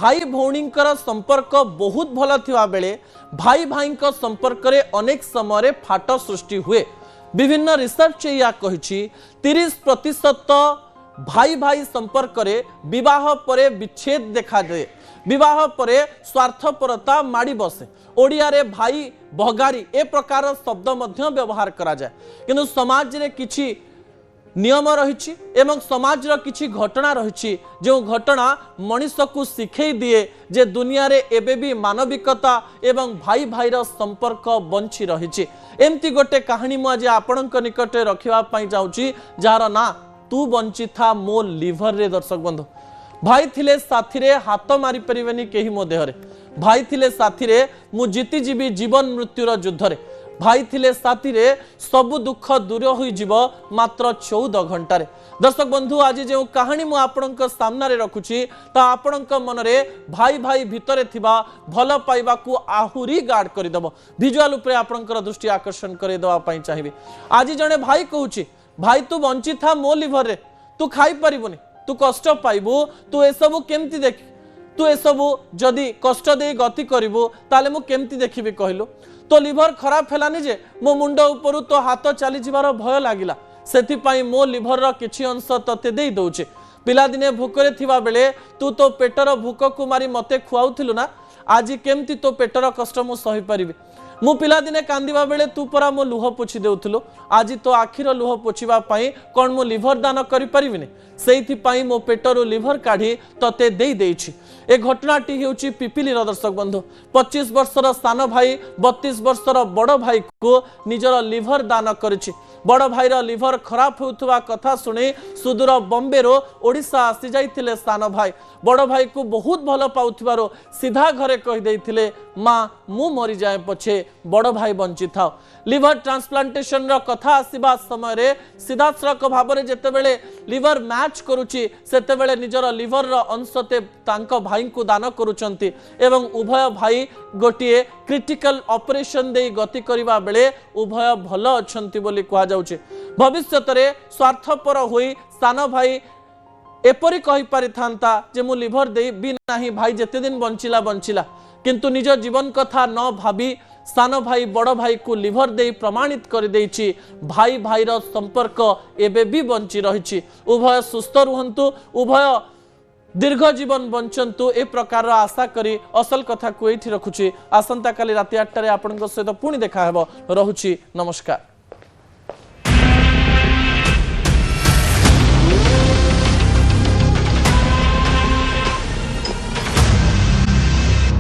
भाई भौणींकर संपर्क बहुत भल थिबा बेले भाई भाईंक संपर्क रे अनेक समय फाट सृष्टि हुए। विभिन्न रिसर्च या कहिछि 30% भाई भाई संपर्क रे विवाह परे विच्छेद देखा जाए। विवाह परे स्वार्थपरता माड़ी बसे। ओडिया रे भाई भगारी ए प्रकार शब्द मध्य व्यवहार करा जाए, किंतु समाज रे किछि नियम रही एवं समाज रो किछि घटना रही जो घटना मनीष को शिखई दिए जे दुनिया रे एबे भी मानविकता एवं भाई भाई रो संपर्क बंची रही। एमती गोटे कहानी मु आज आपणक निकटे रखिबा पई जाउची जार ना तू बंची था मो लिवर रे। दर्शक बंधु, भाई थिले साथी रे हाथ मारी परिबेनी केही मो देहरे। भाई थिले साथी रे मु जीती जीवी जीवन मृत्युर युद्ध रे। भाई थिले साथी रे सबु दुख दूर होई जीव मात्र 14 घंटा रे। दर्शक बंधु, आज जो कहानी मु आपणक सामना रे रखुची ता आपणक मन रे भाई भाई भितरे थिबा भल पाइबा को आहुरी गार्ड कर देबो। विजुअल ऊपर आपणकर दृष्टि आकर्षण करे देबा पई चाहिबे। आज जने भाई कहूची भाई तू बंची था मो लिवर रे, तू खाई परिबोनी, तू कष्ट पाइबू, तू ए सब केमती देख, तू ए सब जदी कष्ट दे गति करिवो ताले मु केमती देखिबे कहलु। तो लिवर खराब हेलानी जे मो मुंड ऊपर तो हाथ चली जिबार भय लागिला, सेथि पई मो लिवर रो किछि अंश तते देई दउचे। पिला दिने भूकरे थिबा बेले तू तो पेटर भूक को मारी मते खुआउथिलु ना, आज केमती तो पेटर कष्ट मु सही परिबे। मु पिला दिने कांदिबा बेले तू परा मो लुह पोछि देउथुलो, आज तो आखिर लुह पोछिबा पई कोन मो लिवर दान करि परिबिनी, सेइथि पई मो पेटरो लिवर काढी तते देई देइछि। ए घटनाटी हेउछि पिपिलीर। दर्शक बंधु, 25 वर्षर सान भाई 32 वर्षर बड़ भाई को निजर लिवर दान करिछि। बड़ भाईर लिवर खराब होउथुवा कथा सुनी सुदूर बॉम्बे रो ओडिशा आसी जाइथिले सान भाई। बड़ भाई को बहुत भल पाउथिबारो सीधा घरे कहि देइथिले, मां मु मरि जाए पछे बड़ भाई बंची थाओ। लिवर ट्रांसप्लांटेशन रो कथा आसीबा समय रे सीधासळक भाबरे जेतेबेले लिवर मैच करूची सेतेबेले निजर लिवर रो अंशते तांको भाई को दान करूचंती एवं उभय भाई गोटिए क्रिटिकल ऑपरेशन दे गति करिबा बेले उभय भल अछंती बोली कहा जाउचे। भविष्यत रे स्वार्थपर होई सान भाई एपरी कहि पारि थांता जे मु लिवर दे भी नाही, भाई जेते दिन बंचिला बंचिला, किंतु निज जीवन कथा न भाबी सान भाई बड़ भाई को लिवर दे प्रमाणित कर देइछि। भाई भाईर संपर्क एबे भी बंची रहिछि। उभय सुस्थ रुहंतु, उभय दीर्घ जीवन बंचंतु, ए प्रकार आशा करी असल कथा को एठी रखुछि। आसंता काली राति 8 रे आपनक सहित पुणी देखा हेबो। रहुछि, नमस्कार।